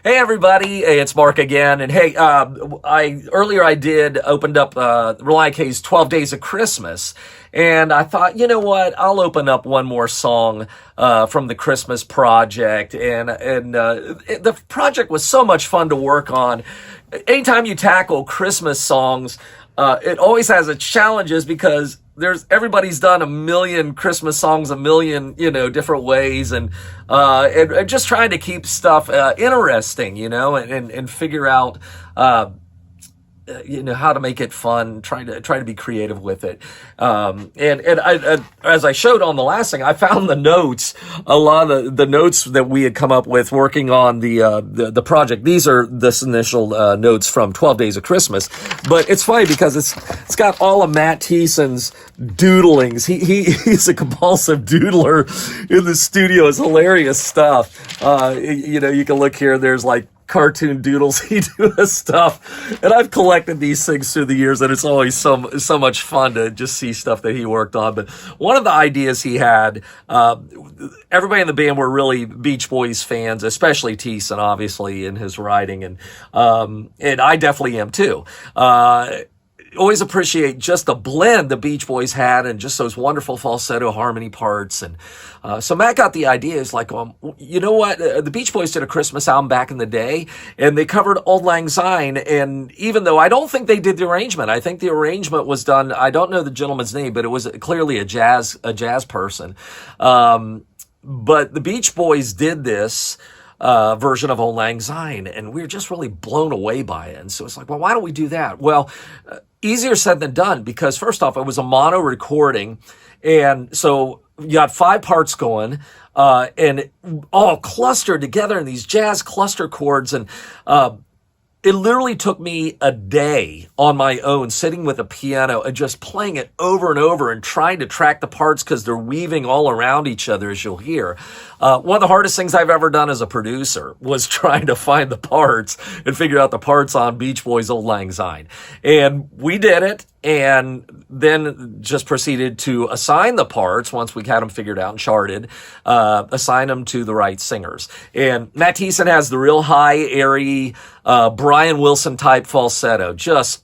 Hey everybody, hey, it's Mark again, and hey, earlier I opened up Relient K's 12 Days of Christmas, and I thought, you know what, I'll open up one more song from the Christmas project, and the project was so much fun to work on. Anytime you tackle Christmas songs, it always has its challenges because everybody's done a million Christmas songs a million, different ways, and just trying to keep stuff interesting, and figure out how to make it fun, try to be creative with it. And I, as I showed on the last thing, I found the notes, a lot of the notes that we had come up with working on the project. These are this initial notes from 12 Days of Christmas, but it's funny because it's got all of Matt Thiessen's doodlings. He's a compulsive doodler in the studio. It's hilarious stuff. You can look here. There's like cartoon doodles he does stuff, and I've collected these things through the years, and it's always so much fun to just see stuff that he worked on. But one of the ideas he had, everybody in the band were really Beach Boys fans, especially Thiessen, obviously, in his writing, and I definitely am too. Always appreciate just the blend the Beach Boys had and just those wonderful falsetto harmony parts. And so Matt got the idea. Is like, you know what? The Beach Boys did a Christmas album back in the day, and they covered Auld Lang Syne. And even though I don't think they did the arrangement, I think the arrangement was done. I don't know the gentleman's name, but it was clearly a jazz person. But the Beach Boys did this version of Auld Lang Syne, and we were just really blown away by it. And so it's like, well, why don't we do that? Well, easier said than done, because first off, it was a mono recording, and so you got 5 parts going, and all clustered together in these jazz cluster chords, and it literally took me a day on my own sitting with a piano and just playing it over and over and trying to track the parts because they're weaving all around each other, as you'll hear. One of the hardest things I've ever done as a producer was trying to find the parts and figure out the parts on Beach Boys' Auld Lang Syne. And we did it, and then just proceeded to assign the parts once we had them figured out and charted, assign them to the right singers. And Matt Thiessen has the real high, airy, Brian Wilson type falsetto, just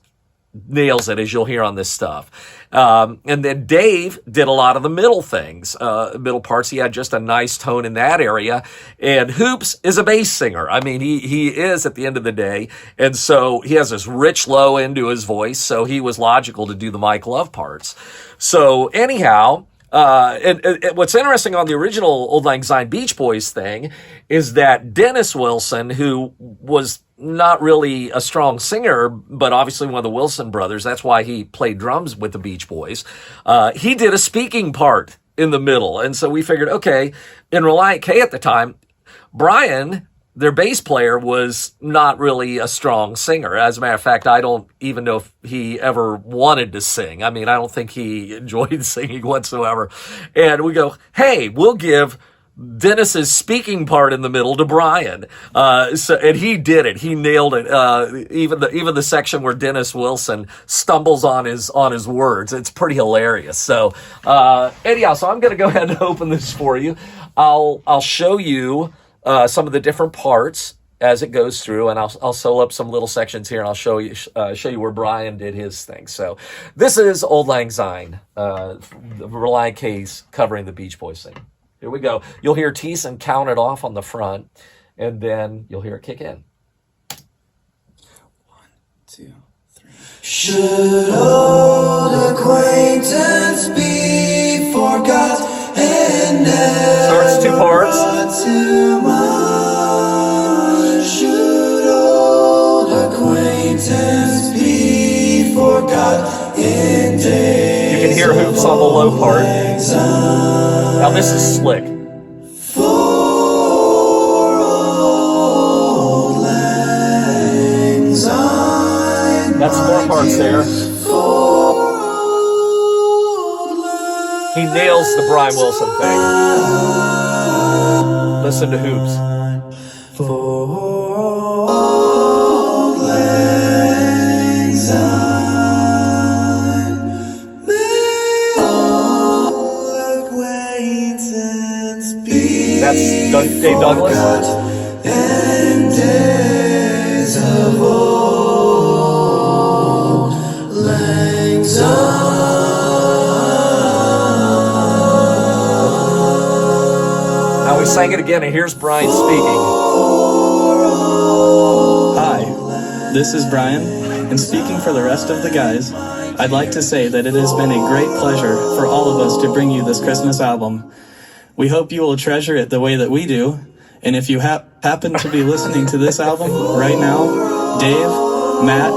nails it, as you'll hear on this stuff. And then Dave did a lot of the middle things, middle parts. He had just a nice tone in that area. And Hoops is a bass singer. I mean, he is at the end of the day. And so he has this rich low end to his voice. So he was logical to do the Mike Love parts. So anyhow, and what's interesting on the original Auld Lang Syne Beach Boys thing is that Dennis Wilson, who was not really a strong singer, but obviously one of the Wilson brothers, that's why he played drums with the Beach Boys, he did a speaking part in the middle. And so we figured, okay, in Relient K at the time, Brian, their bass player, was not really a strong singer. As a matter of fact, I don't even know if he ever wanted to sing. I mean, I don't think he enjoyed singing whatsoever. And we go, hey, we'll give Dennis's speaking part in the middle to Brian. And he did it. He nailed it. Even the section where Dennis Wilson stumbles on his words. It's pretty hilarious. So, anyhow, so I'm going to go ahead and open this for you. I'll show you some of the different parts as it goes through, and I'll solo up some little sections here, and I'll show you where Brian did his thing. So this is Auld Lang Syne, Relient K's covering the Beach Boys thing. Here we go. You'll hear Thiessen count it off on the front, and then you'll hear it kick in. 1, 2, 3. Should old acquaintance be forgot and never Starts 2 parts. too much? Should old acquaintance be forgot in days? You can hear Hoops on the low part. Now this is slick. For Auld Lang Syne. That's 4 parts there. He nails the Brian Wilson thing. Listen to Hoops. For Auld Lang Syne, may old acquaintance be That's Dave Douglas. forgot and sang it again, and here's Brian speaking. Hi, this is Brian, and speaking for the rest of the guys, I'd like to say that it has been a great pleasure for all of us to bring you this Christmas album. We hope you will treasure it the way that we do, and if you happen to be listening to this album right now, Dave, Matt,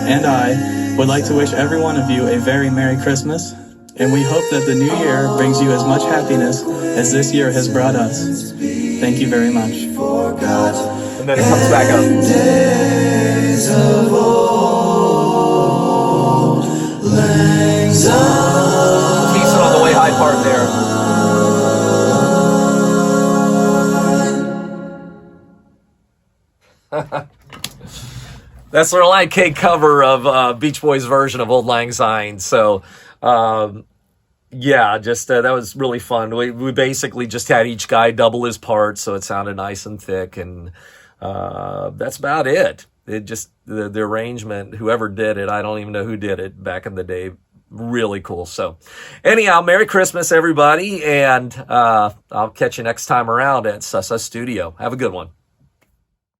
and I would like to wish every one of you a very Merry Christmas, and we hope that the new year brings you as much happiness as this year has brought us. Thank you very much. And then it comes back up. Days of Auld Lang Syne. Decent on the way high part there. That's the Relient K cover of Beach Boys' version of Auld Lang Syne. So, yeah, just that was really fun. We basically just had each guy double his part, so it sounded nice and thick, and that's about it. It just the arrangement, whoever did it, I don't even know who did it back in the day. Really cool. So, anyhow, Merry Christmas, everybody, and I'll catch you next time around at Sussa Studio. Have a good one.